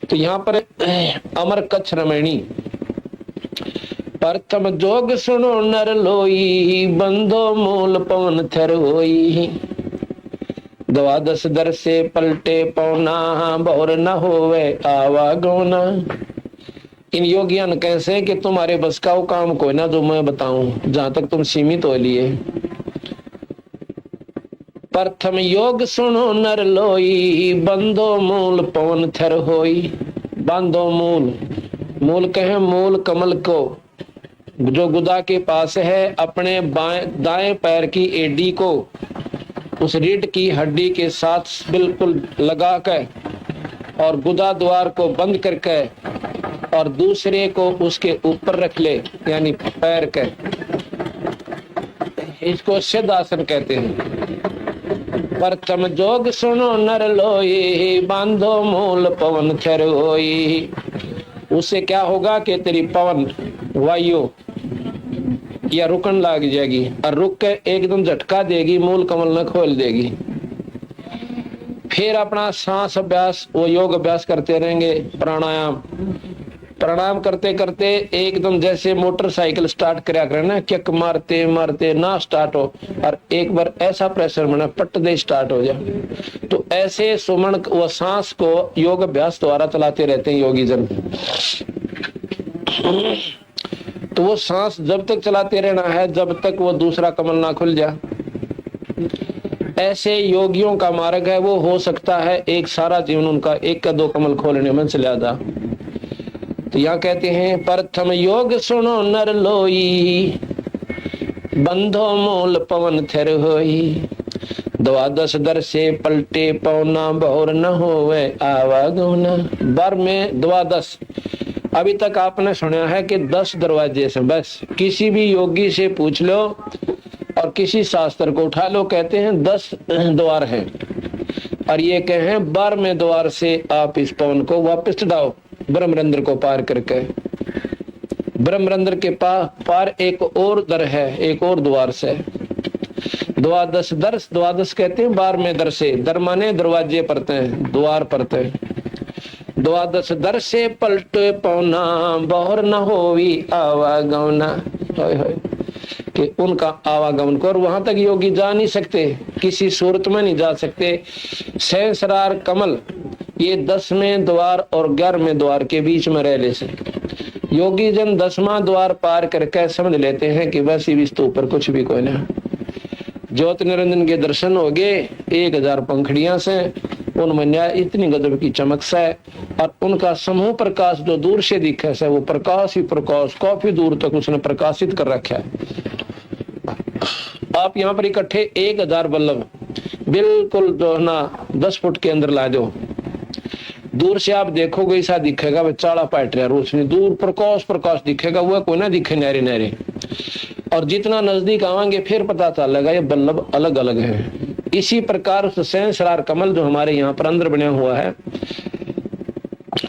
तो यहाँ पर अमर कच्छ रमणी, प्रथम जोग सुनो नर लोई, बंधो मूल पवन थर होई। द्वादश दर से पलटे पौना, बहुर न होवे आवागोना। इन योगियां कैसे कि तुम्हारे बस का वो काम कोई ना जो मैं बताऊं, जहां तक तुम सीमित हो लिए। प्रथम योग सुनो नर लोई, बंधो मूल पवन थर होई। बांधो मूल, मूल कहे मूल कमल को, जो गुदा के पास है, अपने दाएं पैर की एडी को उस रीढ़ की हड्डी के साथ बिल्कुल लगा कर और गुदा द्वार को बंद करके और दूसरे को उसके ऊपर रख ले, यानी पैर के, इसको सिद्ध आसन कहते हैं। प्रथम जोग सुनो नर लोई, बांधो मूल पवन थर होई। उससे क्या होगा कि तेरी पवन वायु या रुकन लग जाएगी और रुक के एकदम झटका देगी, मूल कमल न खोल देगी। फिर अपना सांस अभ्यास, वो योग अभ्यास करते रहेंगे। प्राणायाम करते करते एकदम जैसे मोटरसाइकिल स्टार्ट कराया करें ना, किक मारते मारते ना स्टार्ट हो, और एक बार ऐसा प्रेशर बना पट दे स्टार्ट हो जाए। तो ऐसे सुमन व सांस को योग अभ्यास द्वारा चलाते रहते हैं योगी जन। तो वो सांस जब तक चलाते रहना है जब तक वो दूसरा कमल ना खुल जाए। ऐसे योगियों का मार्ग है, वो हो सकता है एक सारा जीवन उनका एक का दो कमल खोलने में चला जा। तो यहाँ कहते हैं प्रथम योग सुनो नर लोई, बंधो मूल पवन थर होई। द्वादश दर से पलटे पौना, बहुर न होवे आवागमना। बर में द्वादश, अभी तक आपने सुना है कि 10 दरवाजे से, बस किसी भी योगी से पूछ लो और किसी शास्त्र को उठा लो, कहते हैं 10 द्वार हैं। और ये कहे 12वें द्वार से आप इस पवन को वापस चढ़ाओ, ब्रह्मरंध्र को पार करके। ब्रह्मरंध्र के पार एक और दर है, एक और द्वार से। द्वादश दर, द्वादश कहते हैं 12वें दर से, दर माने दरवाजे पड़ते हैं, द्वार पड़ते हैं। द्वादश दर से पलटे पौना, बहुर न होवी आवागमना। कि उनका आवागमन को, और वहां तक योगी जा नहीं सकते, किसी सूरत में नहीं जा सकते। सहस्रार कमल ये 10वें द्वार और 11वें द्वार के बीच में रह ले से योगी जन 10वां द्वार पार करके समझ लेते हैं कि बस इस तो ऊपर कुछ भी कोई नहीं। ज्योति निरंजन के दर्शन हो गए 1000 पंखड़ियां से, उनमें न्याय इतनी गजब की चमक से, और उनका समूह प्रकाश जो दूर से दिखे से, वो प्रकाश ही प्रकाश काफी दूर तक उसने प्रकाशित कर रखा है। आप यहाँ पर इकट्ठे 1000 बल्लभ बिल्कुल जो है ना 10 फुट के अंदर ला दो, दूर से आप देखोगे ऐसा दिखेगा वे चाड़ा पाट रहा रोशनी, दूर प्रकाश प्रकाश दिखेगा, वह कोई ना दिखे नारे नारे। और जितना नजदीक आवांगे फिर पता चलेगा ये बल्लभ अलग अलग है। इसी प्रकार सहस्रार कमल जो हमारे यहाँ पर अंदर बना हुआ है,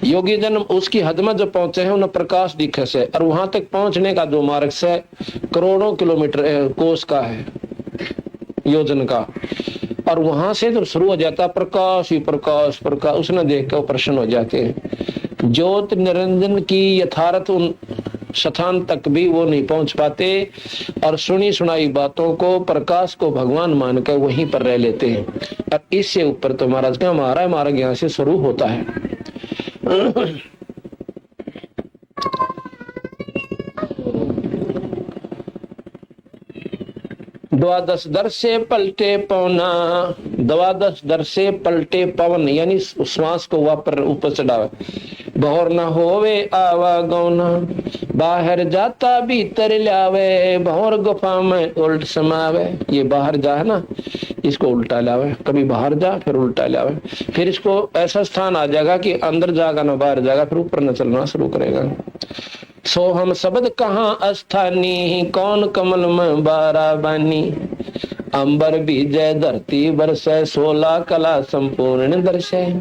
योगी जन उसकी हद में जो पहुंचे हैं उन्हें प्रकाश दिखे से, और वहां तक पहुंचने का जो मार्ग से करोड़ों किलोमीटर कोस का है, योजन का। और वहां से जब शुरू हो जाता प्रकाश ही प्रकाश प्रकाश, उसने देख कर प्रसन्न हो जाते हैं। ज्योत निरंजन की यथार्थ उन स्थान तक भी वो नहीं पहुंच पाते, और सुनी सुनाई बातों को, प्रकाश को भगवान मानकर वहीं पर रह लेते हैं। और इससे ऊपर तो महाराज का हमारा मार्ग यहाँ से शुरू होता है। द्वादश दर से पलटे पवना, द्वादश दर से पलटे पवन यानी श्वास को वापर ऊपर चढ़ावे। बहुर न होवे आवागौना, बाहर जाता भीतर लावे, बहुर गुफा में उल्ट समावे। ये बाहर जा है ना, इसको उल्टा लावे, कभी बाहर जा फिर उल्टा लावे, फिर इसको ऐसा स्थान आ जाएगा कि अंदर जाएगा ना बाहर जाएगा, फिर ऊपर न चलना शुरू करेगा। सो हम शब्द कहाँ अस्थानी, कौन कमल में बारा बानी। अंबर बीजय धरती बरसै, 16 कला संपूर्ण दर्शय।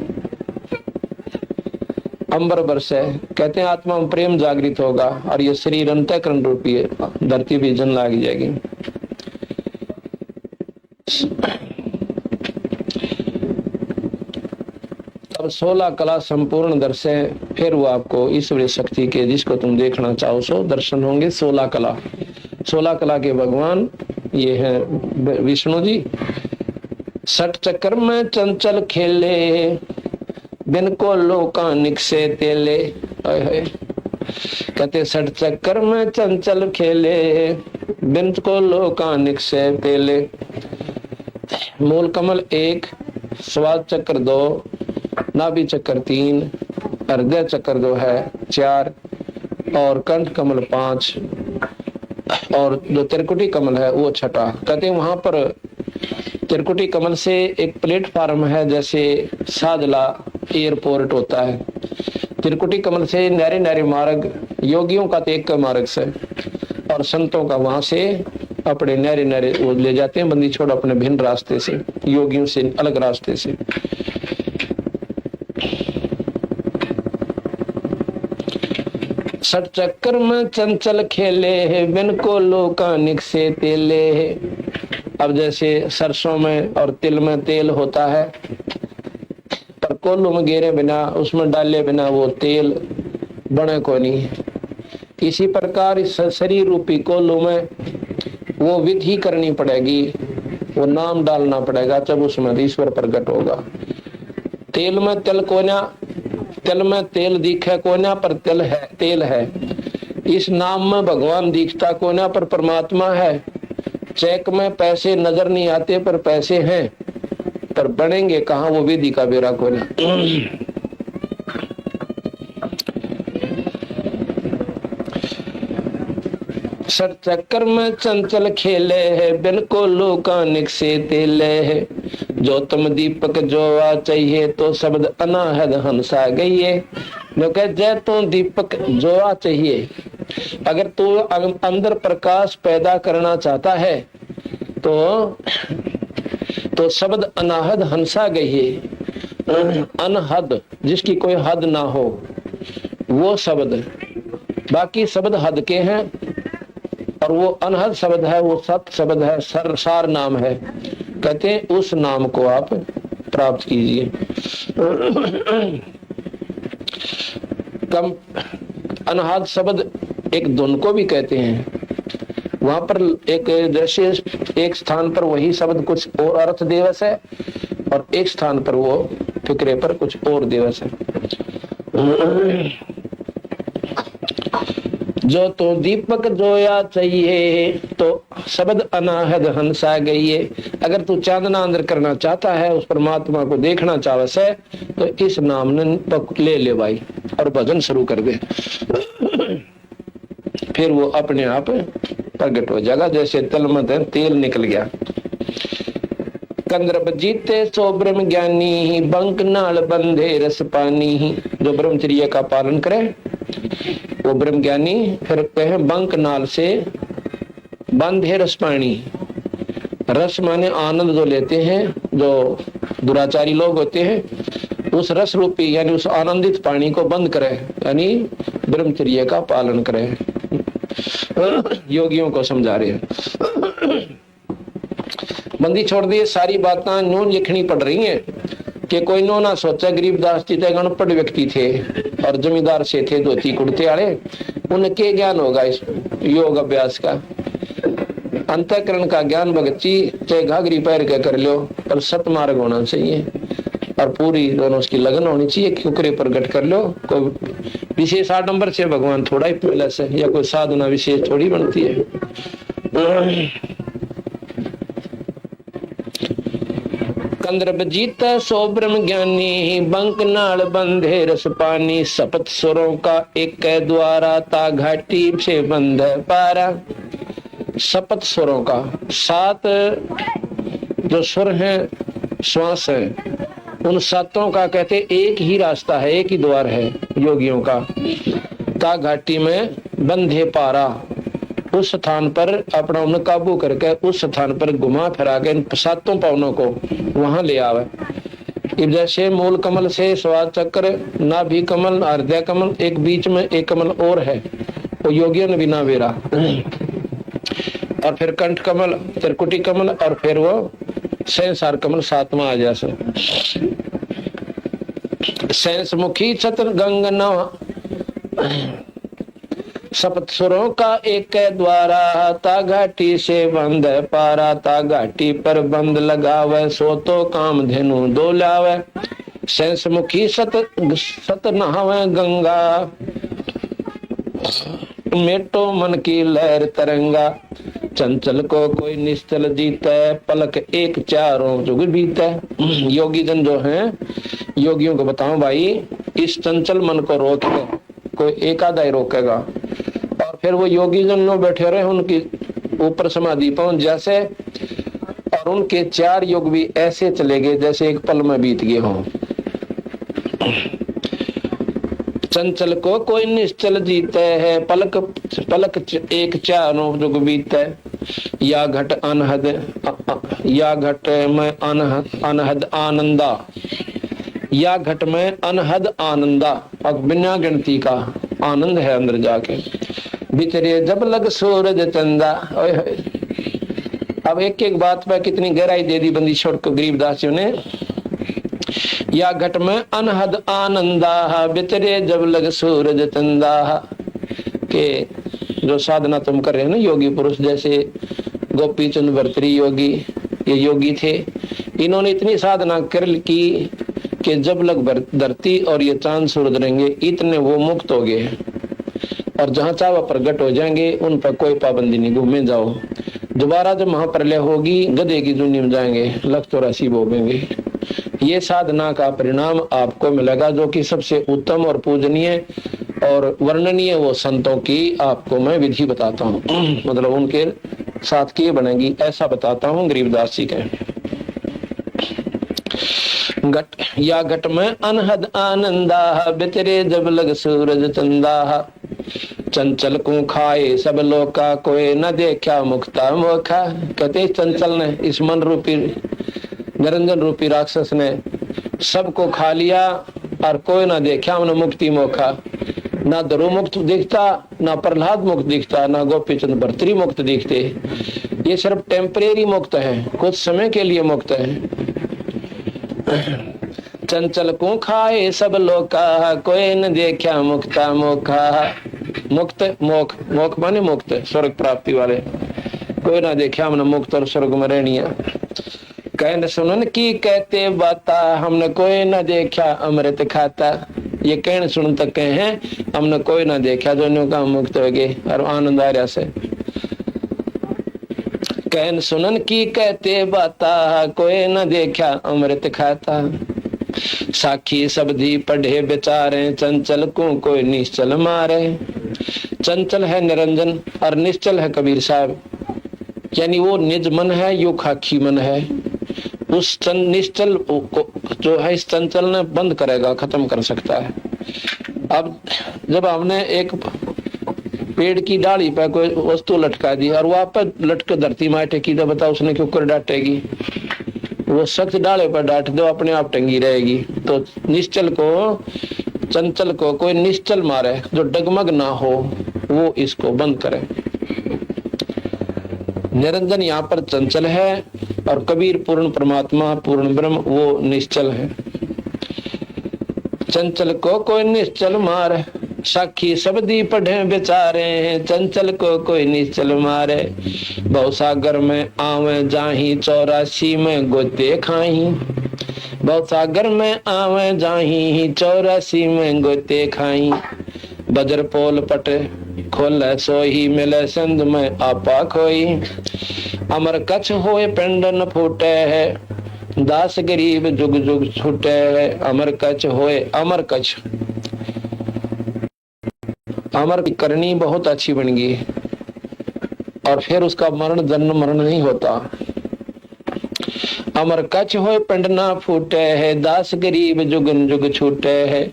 अंबर बरसै कहते हैं आत्मा में प्रेम जागृत होगा, और ये शरीर अंतःकरण रूपी धरती भी जन लाग जाएगी। तब और 16 कला संपूर्ण दर्शन, फिर वो आपको ईश्वरीय शक्ति के जिसको तुम देखना चाहो सो दर्शन होंगे। 16 कला, 16 कला के भगवान ये है विष्णु जी। सठ चक्र में चंचल खेले, बिन को लोकानिक से तेले। कहते सठ चक्र में चंचल खेले, बिन को लोकानिक से तेले। मूल कमल 1, स्वाद चक्र 2, नाभि चक्र 3, हृदय चक्र जो है 4, और कंठ कमल 5, और जो त्रिकुटी कमल है वो 6। कहते वहां पर त्रिकुटी कमल से एक प्लेटफार्म है, जैसे सादला एयरपोर्ट होता है। त्रिकुटी कमल से नारे नारे मार्ग, योगियों का तो एक का मार्ग से, और संतों का वहां से अपने नारे नारे वो ले जाते हैं बंदी छोड़ अपने भिन्न रास्ते से, योगियों से अलग रास्ते से। सठ चक्कर में चंचल खेले, बिन को लोकानिक से तेले। अब जैसे सरसों में और तिल में तेल होता है, पर कोल्लू में गेरे बिना, उसमें डाले बिना वो तेल बने को नहीं। इसी प्रकार इस शरीर रूपी कोल्लू में वो विधि करनी पड़ेगी, वो नाम डालना पड़ेगा, जब उसमें ईश्वर प्रकट होगा। तेल में तिल कोना, तिल में तेल दिखे कोना पर तेल है। इस नाम में भगवान दिखता कोना पर परमात्मा है। चेक में पैसे नजर नहीं आते पर पैसे हैं, पर बनेंगे कहाँ वो विधि का बेरा कोना। सर चक्कर में चंचल खेले है, बिन को लोकानिक से तेले है। जो तुम दीपक जो आ चाहिए, तो शब्द अनाहद हंसा गई है। जो कह जय तो दीपक जो आ चाहिए, अगर तू अंदर प्रकाश पैदा करना चाहता है तो शब्द अनाहद हंसा गई है। अनहद जिसकी कोई हद ना हो वो शब्द, बाकी शब्द हद के हैं, और वो अनहद शब्द है, वो सत शब्द है, सार नाम है। कहते हैं उस नाम को आप प्राप्त कीजिए। कम अनहद शब्द एक धुन को भी कहते हैं। वहां पर एक जैसे एक स्थान पर वही शब्द कुछ और अर्थ दिवस है, और एक स्थान पर वो फिक्रे पर कुछ और दिवस है। जो तो दीपक जोया चाहिए, तो शब्द अनाहद हंसा गई है। अगर तू चांदना अंदर करना चाहता है, उस परमात्मा को देखना चाहता है, तो इस नाम ने ले ले भाई और भजन शुरू कर दे। फिर वो अपने आप प्रकट हो जाएगा, जैसे तल में तेल निकल गया। कंद्रब जीते सो ब्रह्म ज्ञानी, बंक नाल बंधे रस पानी। जो ब्रह्मचर्य का पालन करे वो ब्रह्म ज्ञानी। फिर कहे बंक नाल से बंधे रस पानी। रस माने आनंद जो लेते हैं, जो दुराचारी लोग होते हैं, उस रस रूपी यानी उस आनंदित पानी को बंद करे, यानी ब्रह्मचर्य का पालन करे। योगियों को समझा रहे हैं। बंदी छोड़ दिए, सारी बातें नून लिखनी पड़ रही हैं कि कोई नो ना सोचा। गरीबदास जी थे अनपढ़ व्यक्ति थे और जमींदार से थे, धोती कुर्ते वाले। उन्हें क्या ज्ञान होगा इस योग अभ्यास का? अंतःकरण का ज्ञान भगत जी चाहे घाघरी पैर के कर लो, पर सतमार्ग होना चाहिए और पूरी दोनों उसकी लगन होनी चाहिए। कुकरे प्रकट कर लो, कोई विशेष आडंबर से भगवान थोड़ा ही प्लस है, या कोई साधना विशेष थोड़ी बनती है। कंद्रब जीता सो ब्रह्म ज्ञानी, बंक नाल बंधे रस पानी। सपत सुरों का एक द्वारा, ता घाटी से बंध पारा। सपत सुरों का, 7 जो सुर हैं, श्वास है, उन 7 का कहते एक ही रास्ता है, एक ही द्वार है योगियों का। ता घाटी में बंधे पारा, उस स्थान पर अपना उन्हें काबू करके उस स्थान पर घुमा फिरा के इन 7 पावनों को वहां ले आवे। इब जैसे मूल कमल से स्वाद चक्र, नाभि कमल, हृदय कमल, एक बीच में एक कमल और है, वो योगियों ने बिना बेरा। और फिर कंठ कमल, त्रिकुटी कमल, और फिर वो सहसार कमल 7वां आ जैसे। सैंस मुखी छत्र गंग नवा, सप्त सुरों का एक द्वारा, ता घाटी से बंद पारा, ता घाटी पर बंद लगावे, सो तो काम धेनु दो लावे। सैंस मुखी सत नहावे गंगा, मेटो मन की लहर तरंगा। चंचल को कोई निश्चल जीते, पलक एक चारों जुग बीते। योगी जन जो हैं, योगियों को बताऊं भाई, इस चंचल मन को रोक कोई एक आधा ही रोकेगा, और फिर वो योगी जन लोग बैठे रहे उनकी ऊपर समाधि पहुंच जैसे, और उनके 4 युग भी ऐसे चले गए जैसे एक पल में बीत गए हों। चंचल को कोई निश्चल जीते है, पलक पलक एक चारों जुग बीते। या घट अनहद, या घट में अनहद आनंदा, या घट में अनहद आनंदा, अब बिना गिनती का आनंद है अंदर जाके। बिचरे जब लग सूरज चंदा। अब एक एक बात पर कितनी गहराई दे दी बंदी छोड़ को गरीबदासियों ने। या घट में अनहद आनंदा, बिचरे जब लग सूरज चंदा। के जो साधना तुम कर रहे हो ना योगी पुरुष, जैसे गोपी चंद भर्तृहरि योगी, ये योगी थे, इन्होंने इतनी साधना कर की कि जब लग धरती और ये चांद सूरज रहेंगे, इतने वो मुक्त हो गए, और जहां चावा प्रकट हो जाएंगे उन पर कोई पाबंदी नहीं, घूमे जाओ। दोबारा जब महाप्रलय होगी गधे की दुनिया में जाएंगे, 184 भोगेंगे। ये साधना का परिणाम आपको मिलेगा, जो कि सबसे उत्तम और पूजनीय और वर्णनीय वो संतों की आपको मैं विधि बताता हूँ, मतलब उनके साथ की बनेगी ऐसा बताता हूँ। गरीबदास जी के घट, या घट में अनहद आनंदा, बितरे जब लग सूरज चंदा। चंचल को खाए सब लोका, कोई न देखा मुक्ता मोखा। कहते चंचल ने, इस मन रूपी निरंजन रूपी राक्षस ने सबको खा लिया, और कोई ना देखा हमने मुक्ति मोखा। ना ध्रुव मुक्त दिखता, ना प्रहलाद मुक्त दिखता, ना गोपीचंद भर्तृहरि मुक्त दिखते। ये सिर्फ टेम्परेरी मुक्त है, कुछ समय के लिए मुक्त है। चंचल को खाए सब लोका, कोई न देखा मुक्ता मोखा। मुक्त मोख, मोख माने मुक्त, स्वर्ग प्राप्ति वाले। कोई ना देखा हमने मुक्त और स्वर्ग में रहनिया। कहने सुनन की कहते बाता, हमने कोई ना देखा अमृत खाता। ये कहने सुन तक कहे हैं, हमने कोई ना देखा जो का मुक्त हो गए और आनंद आ रहा से। कहन सुनन की कहते बाता, कोई न देखा अमृत खाता। साखी सबदी पढ़े बेचारे, चंचल को कोई निश्चल मारे। चंचल है निरंजन और निश्चल है कबीर साहब, यानी वो निज मन है, यो खाकी मन है। उस निश्चल को जो है इस चंचल ने बंद करेगा, खत्म कर सकता है। अब जब हमने एक पेड़ की डाली पर कोई वस्तु लटका दी और वहां पर लटके धरती में टेकी, तो बताओ उसने क्यों कर डांटेगी? वो सख्त डाले पर डांट दो, अपने आप टंगी रहेगी। तो निश्चल को, चंचल को कोई निश्चल मारे जो डगमग ना हो, वो इसको बंद करे। निरंजन यहाँ पर चंचल है और कबीर पूर्ण परमात्मा पूर्ण ब्रह्म वो निश्चल है। चंचल को कोई निश्चल मारे, साखी सबदी पढ़े बेचारे। चंचल को कोई निश्चल मारे, भवसागर में आवे जाही, 84 में गोते खाही। भवसागर में आवे जाही, 84 में गोते खाई। बजर पोल पट खोले सोही, मिले सिंध में आपा खोई। अमर कच्छ होए पिंड न फूटे है, दास गरीब जुग जुग छूटे है। अमर कच्छ होए, अमर कच्छ, अमर की करनी बहुत अच्छी बन गई, और फिर उसका मरण जन्म मरण नहीं होता। अमर कच्छ होए पिंड ना फूटे है, दास गरीब जुगन जुग छूटे है।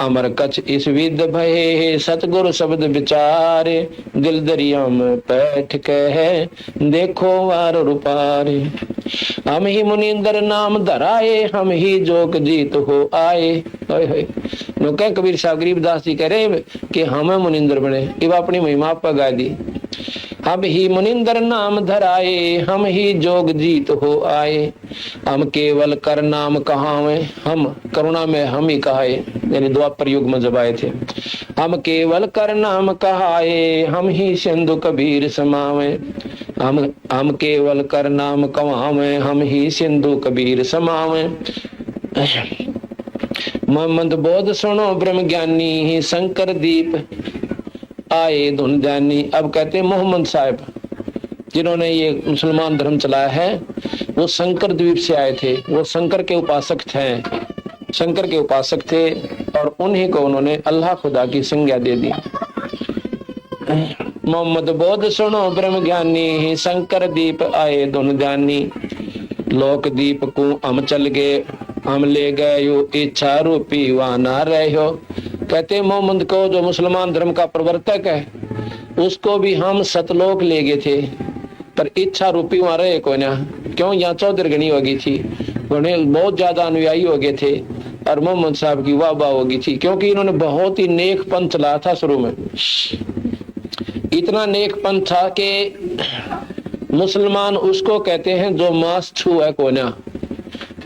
अमर कच्छ इस विद भये, सतगुरु शब्द विचारे। दिल दरिया में बैठ के है, देखो वार रूपारे। हम ही मुनिंदर नाम धराए, हम ही जोग जीत हो आए। नो कह कबीर साहब गरीबदास जी कह रहे कि हमें मुनिंदर बने, इब अपनी महिमा पर गा दी। अब ही मुनिंदर नाम धराए, हम ही जोग जीत हो आए। हम केवल कर नाम कहावे, हम करुणा में हम ही कहाए, यानी द्वापर युग में जब आए थे। हम केवल कर नाम कहाए, हम ही सिंधु कबीर समावे। हम केवल कर नाम कहावे, हम ही सिंधु कबीर समावे। मोहम्मद बोध सुनो ब्रह्म ज्ञानी, शंकर दीप आए धुन जानी। अब कहते हैं मोहम्मद साहब जिन्होंने ये मुसलमान धर्म चलाया है, वो शंकर द्वीप से आए थे, वो शंकर के उपासक थे, शंकर के उपासक थे, और उन्हीं को उन्होंने अल्लाह खुदा की संज्ञा दे दी। मोहम्मद बोध सुनो ब्रह्म ज्ञानी, शंकर दीप आए धुन जानी। लोक दीप को हम चल गए, हम ले गए यो इच्छा रूपी वहां ना रहे हो। कहते मोहम्मद को, जो मुसलमान धर्म का प्रवर्तक है, उसको भी हम सतलोक ले गए थे, पर इच्छा रूपी वहां रहे को ना। क्यों? यहाँ चौधरगणी हो गई थी, उन्हें बहुत ज्यादा अनुयायी हो गए थे, और मोहम्मद साहब की वाह वाह हो गई थी, क्योंकि इन्होंने बहुत ही नेक पंथ चलाया था। शुरू में इतना नेक पंथ था कि मुसलमान उसको कहते हैं जो मांस छू है को ना,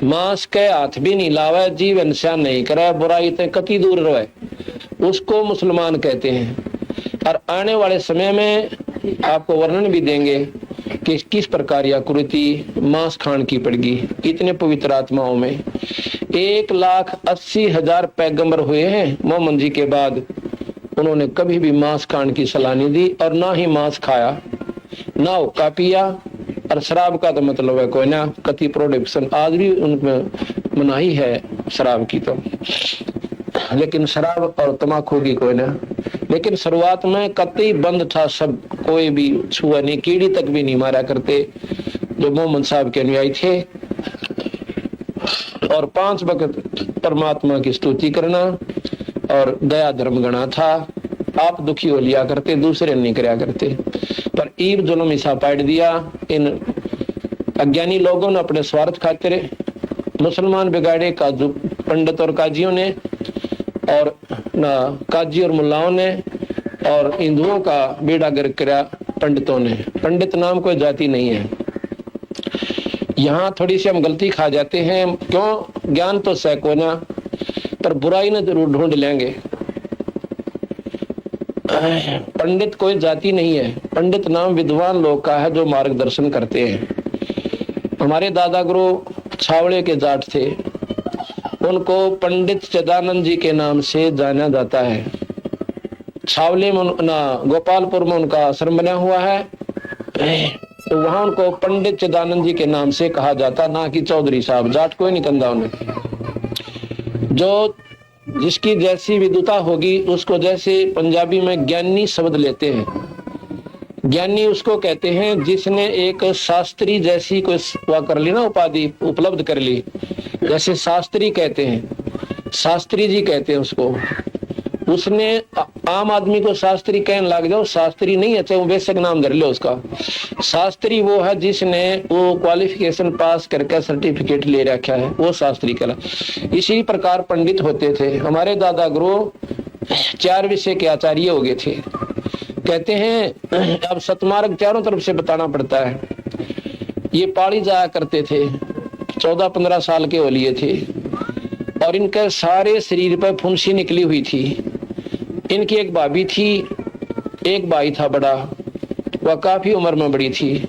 मांस के हाथ भी नहीं लावे, जीवन से नहीं करे, बुराई से कति दूर रहे, उसको मुसलमान कहते हैं। और आने वाले समय में आपको वर्णन भी देंगे कि किस प्रकार यह कुरीति मांस खान की पड़गी। इतने पवित्र आत्माओं में 1,80,000 पैगंबर हुए हैं मोहम्मद जी के बाद, उन्होंने कभी भी मांस खान की सलाह नहीं दी, और ना ही मांस खाया, ना हुक्का पिया। और शराब का तो मतलब है कोई ना, कति प्रोडक्शन आज भी उनमें मनाही है शराब की तो, लेकिन शराब और तम्बाकू की कोई ना। लेकिन शुरुआत में कतई बंद था सब, कोई भी छुआ नहीं, कीड़ी तक भी नहीं मारा करते जो मोहम्मद साहब के अनुयायी थे। और 5 वक्त परमात्मा की स्तुति करना और दया धर्म गणा था। आप दुखी हो लिया करते, दूसरे नहीं कराया करते। पर ईब जुल्म ऐसा पाट दिया इन अज्ञानी लोगों ने अपने स्वार्थ खातिर। मुसलमान बिगाड़े काजू पंडित और काजियों ने, और ना काजी और मुल्लाओं ने, और हिंदुओं का बेड़ा गर्क करा पंडितों ने। पंडित नाम कोई जाति नहीं है। यहाँ थोड़ी सी हम गलती खा जाते हैं। क्यों? ज्ञान तो सैको ना, पर बुराई न जरूर ढूंढ लेंगे। पंडित कोई जाति नहीं है, पंडित नाम विद्वान लोग का है जो मार्गदर्शन करते हैं। हमारे दादा गुरु छावड़े के जाट थे, उनको पंडित चिदानंद जी के नाम से जाना जाता है। छावले में ना गोपालपुर में उनका आश्रम बना हुआ है, तो वहां उनको पंडित चिदानंद जी के नाम से कहा जाता, ना कि चौधरी साहब। जाट कोई नहीं कंधा उन्हें। जो जिसकी जैसी विद्वता होगी उसको, जैसे पंजाबी में ज्ञानी शब्द लेते हैं, ज्ञानी उसको कहते हैं जिसने एक शास्त्री जैसी कोई वह कर ली ना, उपाधि उपलब्ध कर ली। जैसे शास्त्री कहते हैं, शास्त्री जी कहते हैं उसको। उसने आम आदमी को शास्त्री कहने लग जाओ, शास्त्री नहीं है, चाहे वो बेशक नाम धर लो उसका। शास्त्री वो है जिसने वो क्वालिफिकेशन पास करके सर्टिफिकेट ले रखा है, वो शास्त्री कहला। इसी प्रकार पंडित होते थे। हमारे दादा गुरु 4 विषय के आचार्य हो गए थे। कहते हैं अब सतमार्ग चारों तरफ से बताना पड़ता है। ये पाड़ी जाया करते थे, 14-15 साल के हो लिए थे, और इनके सारे शरीर पर फुंसी निकली हुई थी। इनकी एक भाभी थी, एक भाई था बड़ा, वह काफी उम्र में बड़ी थी।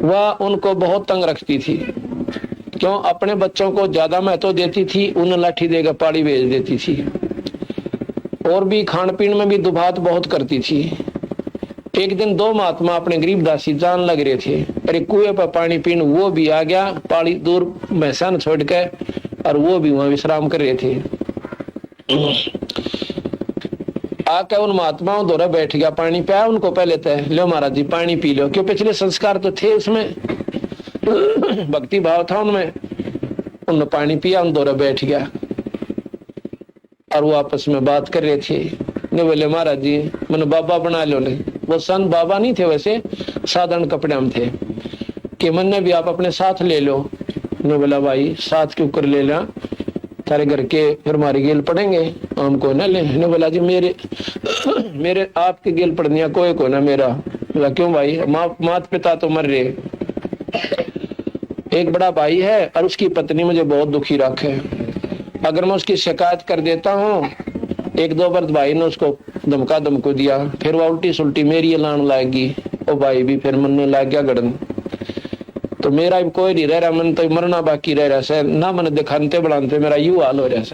वह उनको बहुत तंग रखती थी। क्यों? अपने बच्चों को ज्यादा महत्व देती थी, उन लाठी देकर पाड़ी भेज देती थी। और भी खान पीन में भी दुभात बहुत करती थी। एक दिन 2 महात्मा अपने गरीब दासी जान लग रहे थे, अरे कुएं पर पानी पीने वो भी आ गया, पाड़ी दूर मैसान छोड़ के, और वो भी वहां विश्राम कर रहे थे। आके उन महात्माओं द्वारा बैठ गया, पानी पिया उनको। पहले तय लो महाराज जी पानी पी लो, क्यों पिछले संस्कार तो थे उसमें, भक्ति भाव था उनमें। उन्होंने पानी पिया, उन द्वारा बैठ गया, और वो आपस में बात कर रहे थे। ने बोले महाराज जी मैंने बाबा बना लो। ले वो संत बाबा नहीं थे, वैसे साधारण कपड़े में थे, कि मन ने भी आप अपने साथ ले लो। ने बोला भाई साथ क्यों कर ले ला, तारे घर के फिर हमारी गेल पड़ेंगे, हमको न ले। ने बोला जी मेरे आपके गेल पड़निया कोई को ना, मेरा बोला क्यों भाई? माता पिता तो मर रहे, एक बड़ा भाई है और उसकी पत्नी मुझे बहुत दुखी रखे, अगर मैं उसकी शिकायत कर देता हूँ, एक दो बार भाई ने उसको धमका धमको दिया, फिर वो उल्टी सुल्टी मेरी लान लाएगी, वो भाई भी फिर मन में लाग गया गड़न, तो मेरा भी कोई नहीं रह रहा, मन तो मरना बाकी रह रहा है ना, मन दिखाते बढ़ाते मेरा यू हाल हो रहा है,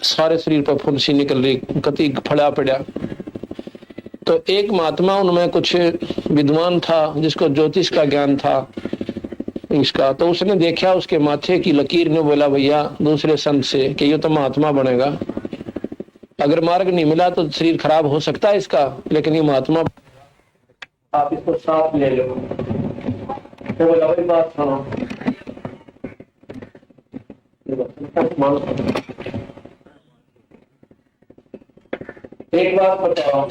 सारे शरीर पर फुंसी निकल रही, कति फड़ा पड़ा। तो एक महात्मा उनमें कुछ विद्वान था जिसको ज्योतिष का ज्ञान था इसका, तो उसने देखा उसके माथे की लकीर ने, बोला भैया दूसरे संत से कि ये तो महात्मा बनेगा, अगर मार्ग नहीं मिला तो शरीर खराब हो सकता है इसका, लेकिन ये महात्मा, आप इसको साथ ले लो। तो बोला भाई बात सुनो, एक बात बताओ,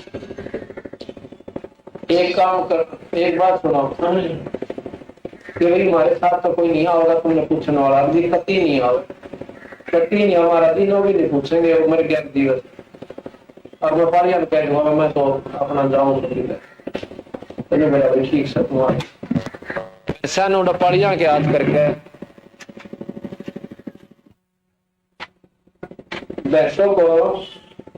एक काम कर, एक बात सुनाओ कि भाई हमारे साथ तो कोई नहीं होगा, तुमने पूछने वाला अभी कति नहीं आओ, कति नहीं हमारा दिन भी नहीं पूछेंगे उम्र के दिवस, और व्यापारी कह दूंगा मैं तो अपना जाऊं, तो मेरा भाई ठीक से तुम्हारे ऐसा नो डपाड़िया के हाथ करके भैंसों को,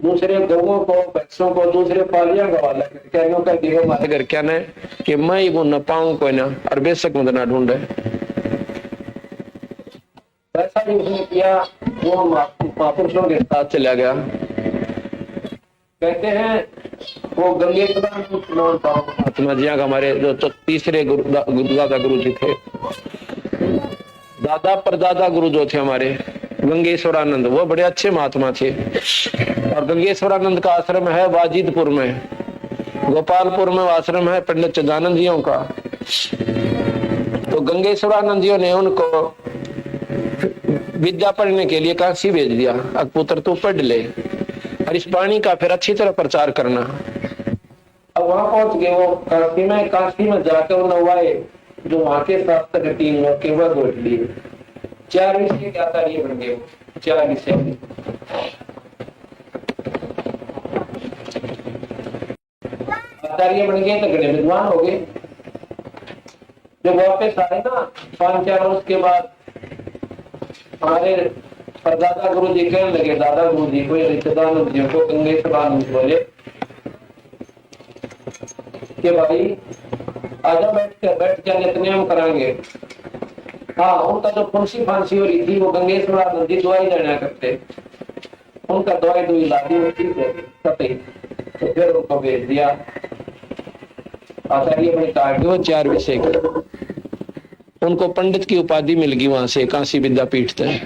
दूसरे गौओं को, बच्चों को दूसरे पालिया का वाला करके हमारे घर क्या ने कि मैं ही वो न पाऊं कोई ना, और बेशक मत ना ढूंढे, ऐसा भी उसने किया। वो महापुरुषों के साथ चला गया। कहते हैं वो गंगे महात्मा जी हमारे जो तीसरे दादा गुरु जी थे, दादा परदादा गुरु जो थे हमारे गंगेश्वरानंद, वो बड़े अच्छे महात्मा थे, और गंगेश्वरानंद का आश्रम है वाजिदपुर में, गोपालपुर में आश्रम है पंडित चिदानंद जियों का। तो गंगेश्वरानंद जियों ने उनको विद्या पढ़ने के लिए काशी भेज दिया, अब पुत्र तू पढ़ ले और इस पानी का फिर अच्छी तरह प्रचार करना। अब वहां पहुंच गए वो काशी में जाकर नवाए जो वहां के शास्त्र 3 लोग के वह गोट लिए, 4 विषय के आचार्य बन गए, 4 विषय आचार्य बन गए, तो बड़े विद्वान हो गए। जब वापस आए ना 5-4 वर्ष के बाद, हमारे दादा गुरु जी कहने लगे, दादा गुरु जी को रिश्तेदार जी को गंगेश्वरानंद बोले कि भाई आजा बैठ के नित्यनेम कराएंगे। हाँ, उनका जो फुंसी फांसी हो रही थी वो गंगेश्वरानंद जी दवाई देना करते, उनका दवाई दुई लादी होती है, तो फिर उनको भेज दिया आचार्य बने काट वो 4 विषय के, उनको पंडित की उपाधि मिल गई वहां से, काशी विद्यापीठ से।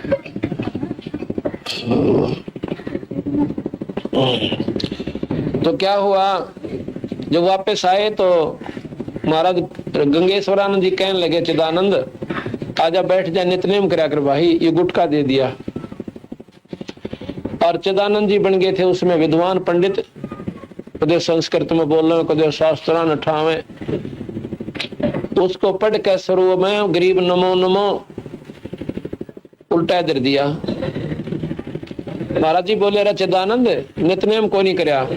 तो क्या हुआ, जब वापस आए तो महाराज गंगेश्वरानंद जी कहने लगे चिदानंद आजा बैठ जा नित्यनेम करा कर भाई, ये गुटखा दे दिया। और चिदानंद जी बन गए थे उसमें विद्वान पंडित, कदे संस्कृत में बोल रहे, कदे शास्त्रान ठावे, उसको पढ़ के शुरू में गरीब नमो नमो उल्टा दर दिया। महाराज जी बोले रे चिदानंद नित्यनेम को नहीं करया।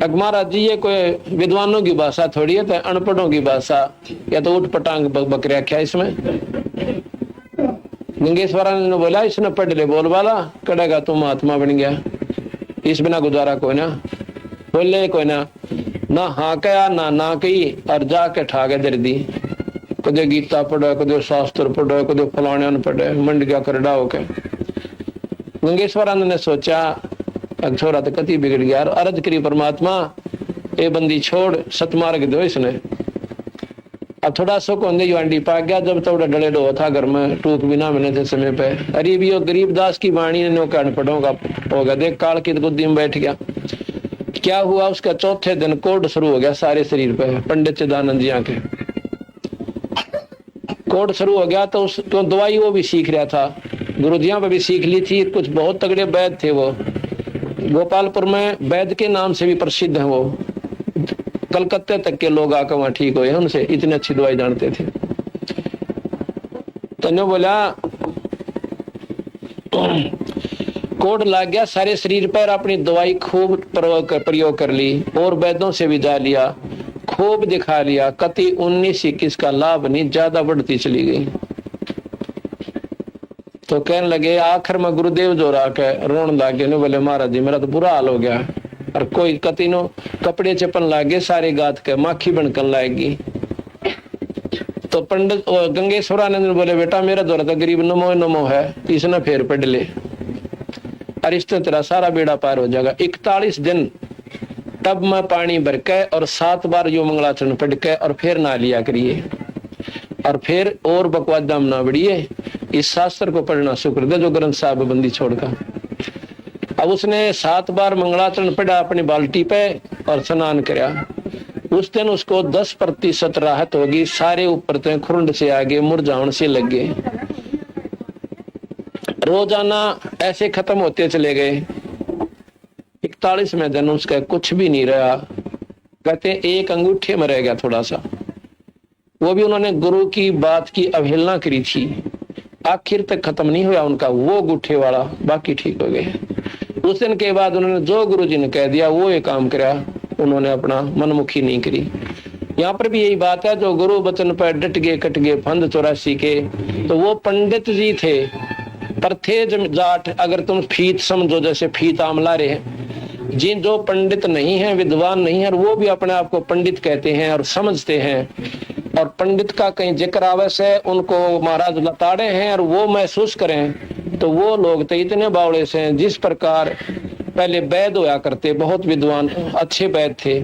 महाराज जी ये कोई विद्वानों की भाषा थोड़ी है, तो अनपढ़ों की भाषा, या तो उठ पटांग बकरिया क्या इसमें। गंगेश्वरानंद ने बोला इसने पढ़ ले बोल वाला करेगा, तुम महात्मा बन गया, इस बिना गुजारा कोई ना। बोले कोई ना हाँ कया ना कही, और जाके ठाके दर दी, कदे गीता पढ़ो, कदे शास्त्र पढ़ो, कदे फलाने पढ़े, मंड गया करड़ा होके। गंगेश्वरानंद ने सोचा छोरा तो कति बिगड़ गया, अर्ज करी परमात्मा ये बंदी छोड़, सतमार्ग दो इसने। अब थोड़ा सुख होंगे युवांडी पा गया, जब थोड़ा डले डो था घर में, टूक भी ना मिले थे समय पे। अरे भी गरीबदास की वाणी ने नो अनपढ़ों का होगा, देख काल की गुद्दी में बैठ गया। क्या हुआ, उसका चौथे दिन कोड शुरू हो गया सारे शरीर पे, पंडित चिदानंद जी के कोड शुरू हो गया। तो उसको दवाई वो भी सीख रहा था, गुरुजिया पे भी सीख ली थी, कुछ बहुत तगड़े वैद्य थे वो, गोपालपुर में वैद्य के नाम से भी प्रसिद्ध है वो, कलकत्ते तक के लोग आकर वहां ठीक हुए उनसे, इतनी अच्छी दवाई जानते थे। तो ने बोला कोड लग गया सारे शरीर पर, अपनी दवाई खूब प्रयोग कर ली और वैद्यों से भी जा लिया, खूब दिखा लिया, कति 19-21 का लाभ नहीं, ज्यादा बढ़ती चली गई। तो कहने लगे, आखिर में गुरुदेव जो राके रोन लागे ने, बोले महाराज जी मेरा तो बुरा हाल हो गया, और कोई कति नो कपड़े चपन लागे सारे गात के, माखी बनकन लाएगी। तो पंडित गंगेश्वरानंद ने बोले, बेटा मेरा द्वारा तो गरीब नमो नमो है, इसने फेर पढ़ ले, और इससे तेरा सारा बेड़ा पार हो जाएगा। 41 दिन टब में पानी भर के और 7 बार यो मंगलाचरण पढ़ के और फिर नहा लिया करिए, और फिर और बकवास दाम ना बढ़िए, इस शास्त्र को पढ़ना शुक्र दे जो ग्रंथ साहब बंदी छोड़कर। अब उसने 7 बार मंगलाचरण पढ़ा अपनी बाल्टी पे और स्नान कराया। उस दिन उसको 10% राहत होगी, सारे ऊपर तो खुरंड से आगे मुरझाउन से लग गए। रोजाना ऐसे खत्म होते चले गए। 41वें दिन उसका कुछ भी नहीं रहा, कहते एक अंगूठे में रह गया थोड़ा सा, वो भी उन्होंने गुरु की बात की अवहेलना करी थी, आखिर तक खत्म नहीं हुआ उनका वो अंगूठे वाला, बाकी ठीक हो गए। उस दिन के बाद उन्होंने जो गुरु जी ने कह दिया वो ये काम करा, उन्होंने अपना मनमुखी नहीं करी। यहाँ पर भी यही बात है, जो गुरु वचन पर डट गए कट गए फंद 84 के, तो वो पंडित जी थे, पर थे जाट। अगर तुम फीत समझो, जैसे फीत आमला रहे, जिन जो पंडित नहीं है, विद्वान नहीं है, और वो भी अपने आप को पंडित कहते हैं और समझते हैं, और पंडित का कहीं जिक्र आवश्य है, उनको महाराज लताड़े हैं और वो महसूस करें, तो वो लोग तो इतने बावड़े से हैं। जिस प्रकार पहले वैद होया करते, बहुत विद्वान अच्छे वैद थे,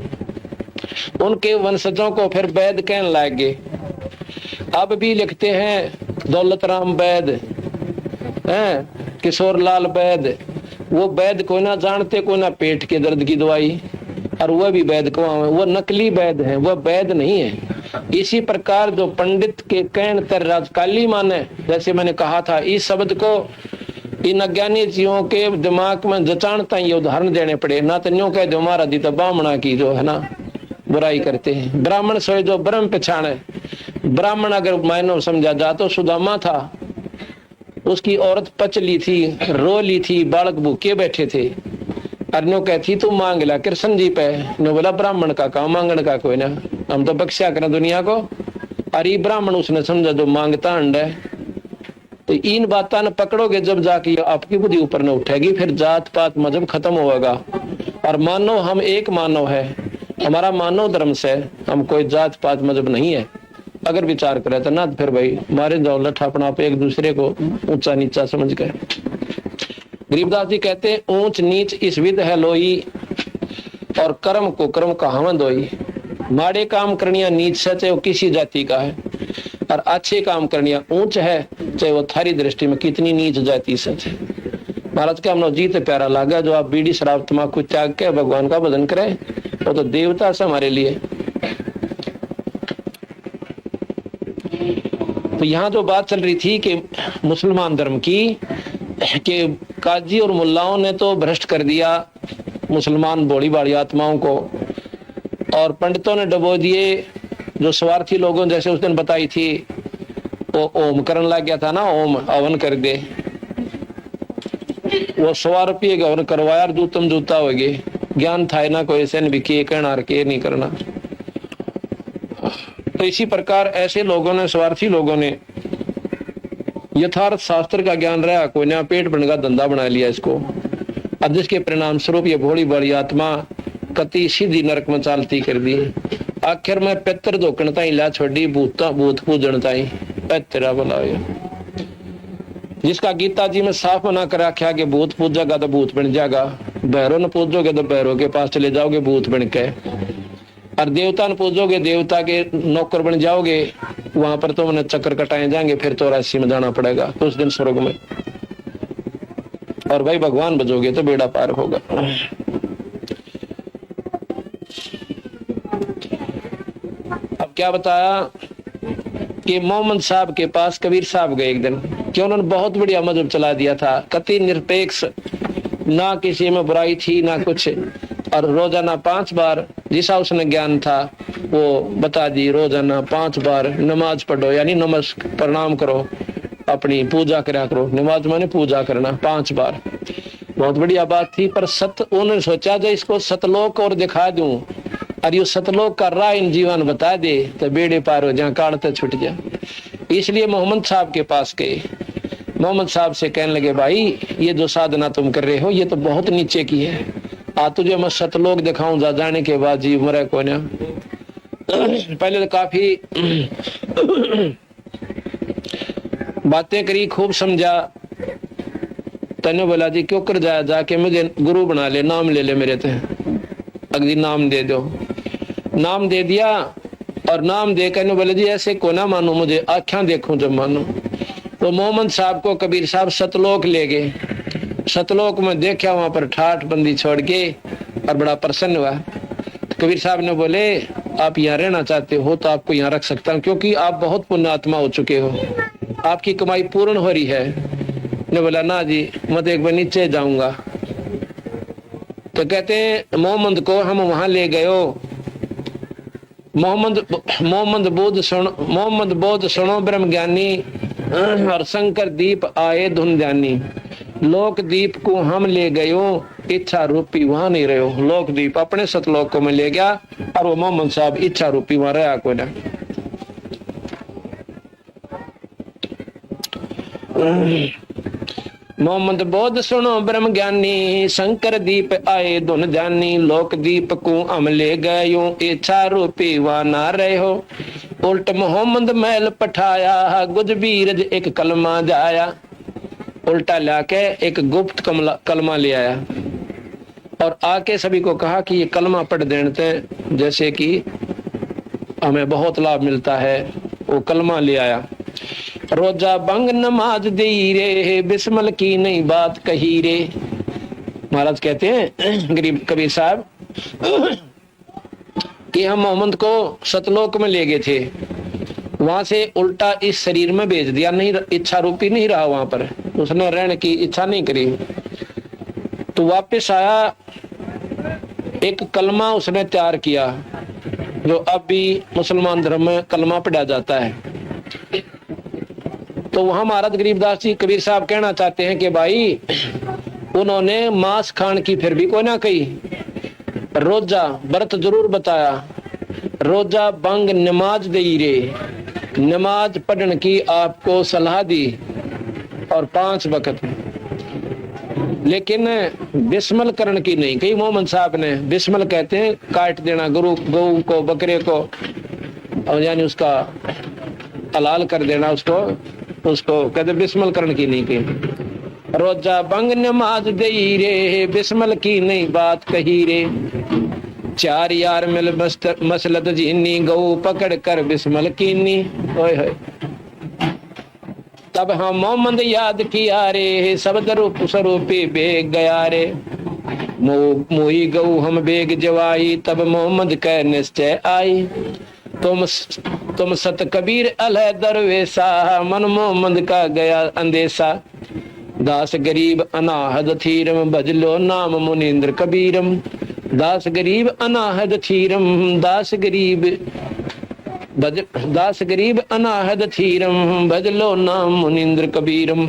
उनके वंशजों को फिर वैद कहने लगे। अब भी लिखते हैं दौलत राम वैद, किशोर लाल वैद, वो वैद कोई ना जानते, कोई ना पेट के दर्द की दवाई, और वह भी वैद को वो नकली वैद है, वह वैद नहीं है। इसी प्रकार जो पंडित के कहन तर राजकाली माने, जैसे मैंने कहा था, इस शब्द को इन अज्ञानी जीवों के दिमाग में जचाणता ये उदाहरण देने पड़े। ना तो न्यू कह दो हमारा दी तो ब्राह्मणा की जो है ना बुराई करते हैं, ब्राह्मण सोए जो ब्रह्म पहचाने। ब्राह्मण अगर मायनो समझा जा तो सुदामा था, उसकी औरत पचली थी, रोली थी, बालक भूखे बैठे थे, अरनो कहती तू मांग ला कृष्ण जी पे, नो बोला ब्राह्मण का काम मांगने का कोई ना, हम तो बख्शा करें दुनिया को। अरे ब्राह्मण उसने समझा जो मांगता अंड है। तो इन बातों ने पकड़ोगे जब जाके आपकी बुद्धि ऊपर न उठेगी, फिर जात पात मजहब खत्म होगा, और मानव हम एक मानव है, हमारा मानव धर्म से, हम कोई जात पात मजहब नहीं है। अगर विचार करे तो ना फिर भाई मारे जाओ लठ अपना आप एक दूसरे को ऊंचा नीचा समझ कर। गरीबदास जी कहते हैं ऊंच नीच इस विध है लोई, और कर्म को कर्म कहावत दोई। माड़े काम करनिया नीच है, चाहे वो किसी जाति का है, और अच्छे काम करनिया ऊंच है, चाहे वो थारी दृष्टि में कितनी नीच जाति सच है। महाराज का हमने जीत प्यारा लगा, जो आप बीड़ी शराब तम्बाकू त्याग के भगवान का भजन करें, वो तो देवता से हमारे लिए। तो यहाँ जो बात चल रही थी कि मुसलमान धर्म की, कि काजी और मुल्लाओं ने तो भ्रष्ट कर दिया मुसलमान भोली भाली आत्माओं को, और पंडितों ने डबो दिए। जो स्वार्थी लोगों जैसे उस दिन बताई थी, वो ओम करने लग गया था ना, ओम हवन कर दे, वो 100 रुपये का हवन करवाया, दूतम जूता हो गए, ज्ञान था ना कोई ऐसे भी किए करना के नहीं करना। तो इसी प्रकार ऐसे लोगों ने, स्वार्थी लोगों ने यथार्थ शास्त्र का ज्ञान रहा, कोई नया पेट भरने का धंधा बना लिया इसको, अब जिसके परिणाम स्वरूप ये भोली बड़ी आत्मा कति सीधी नरक में चालती कर दी। आखिर में पितर धोकनता ही ला छोड़ी, भूत पूजनता ही तेरा भला हो। जिसका गीता जी में साफ मना कर रखा कि भूत पूजेगा तो भूत बन जाएगा, भैरव न पूजोगे तो भैरव के पास चले जाओगे भूत बन के, और देवता न पूजोगे देवता के नौकर बन जाओगे, वहां पर तो उन्हें चक्कर कटाए जाएंगे, फिर 84 में जाना पड़ेगा उस दिन स्वर्ग में, और भाई भगवान बजोगे तो बेड़ा पार होगा। अब क्या बताया कि मोहम्मद साहब के पास कबीर साहब गए एक दिन, कि उन्होंने बहुत बढ़िया मजहब चला दिया था, कति निरपेक्ष, ना किसी में बुराई थी ना कुछ, और रोजाना 5 बार जिसा उसने ज्ञान था वो बता दी, रोजाना 5 बार नमाज पढ़ो, यानी नमस्कार प्रणाम करो, अपनी पूजा करा करो, नमाज माने पूजा करना 5 बार। बहुत बढ़िया बात थी, पर उन्होंने सोचा जो इसको सतलोक और दिखा दूं और ये सतलोक का राह इन जीवन बता दे तो बेड़े पार हो जाए, काट तो छुट जाए। इसलिए मोहम्मद साहब के पास गए। मोहम्मद साहब से कहने लगे, भाई ये जो साधना तुम कर रहे हो ये तो बहुत नीचे की है, आ तुझे मैं सतलोक दिखाऊं, जा जाने के बाद जी मरे को ना। पहले तो काफी बातें करी, खूब समझा। तने बोला जी क्यों कर जाया, जाके मुझे गुरु बना ले, नाम ले ले मेरे ते, अगली नाम दे दो। नाम दे दिया और नाम दे कर बोले जी ऐसे को ना मानो, मुझे आँखें देखूं जब मानो। तो मोहम्मद साहब को कबीर साहब सतलोक ले गए। सतलोक में देखा, वहां पर ठाठ बंदी छोड़ के और बड़ा प्रसन्न हुआ। कबीर साहब ने बोले आप यहाँ रहना चाहते हो तो आपको यहाँ रख सकता हूँ, क्योंकि आप बहुत पुण्यात्मा हो चुके हो, आपकी कमाई पूर्ण हो रही है। ने बोला ना जी मैं तो एक बार नीचे जाऊंगा। तो कहते हैं मोहम्मद को हम वहां ले गए। मोहम्मद बोध सुनो ब्रह्म ज्ञानी, और शंकर दीप आए धुन ध्यानी। लोक दीप को हम ले गयो, इच्छा रूपी वहां नहीं रहो। लोक दीप अपने सतलोक को मैं ले गया और वो मोहम्मद साहब इच्छा रूपी वहां रहा को ना। मोहम्मद बोध सुनो ब्रह्म ज्ञानी, शंकर दीप आए धुन ध्यानी। लोक दीप को हम ले गयो, इच्छा रूपी वहां ना रहो। उल्ट मोहम्मद महल पठाया, गुज बीरज एक कलमा जाया। उल्टा लाके एक गुप्त कलमा ले आया और आके सभी को कहा कि ये कलमा पढ़ देते जैसे कि हमें बहुत लाभ मिलता है। वो कलमा ले आया। रोजा बंग नमाज दे रे, बिस्मल की नहीं बात कही रे। महाराज कहते हैं गरीब कबीर साहब कि हम मोहम्मद को सतलोक में ले गए थे, वहां से उल्टा इस शरीर में भेज दिया। नहीं, इच्छा रूपी नहीं रहा वहां पर, उसने रहने की इच्छा नहीं करी। तो वापस आया, एक कलमा उसने तैयार किया जो अब भी मुसलमान धर्म में कलमा पढ़ा जाता है। तो वहां महाराज गरीबदास जी कबीर साहब कहना चाहते हैं कि भाई उन्होंने मांस खान की फिर भी कोई ना कही, रोजा व्रत जरूर बताया। रोजा बंग नमाज दे रे, नमाज पढ़ने की आपको सलाह दी और 5 वक्त, लेकिन बिस्मल करण की नहीं कही मोहम्मद साहब ने। बिस्मल कहते हैं काट देना गौ को, बकरे को, और यानी उसका हलाल कर देना उसको कहते बिस्मल करण की नहीं कही। रोजा बंग नमाज दे रे, बिस्मल की नहीं बात कही रे। 4 यार मिल मसलत जीनी, गऊ पकड़ कर बिस्मल कीनी। ओए होए तब हम मोहम्मद याद किया रे, शब्द रूप स्वरूपी बेग गया रे। मोही गऊ हम बेग जवाई, तब मोहम्मद कह निश्चय आई। तुम सत कबीर अलह दरवेशा, मन मोहम्मद का गया अंदेशा। दास गरीब अनाहद थीरम, भजलो नाम मुनींद्र कबीरम। दास गरीब अनाहद थीरम, दास गरीब अनाहद थीरम, भजलो नाम मुनींद्र कबीरम।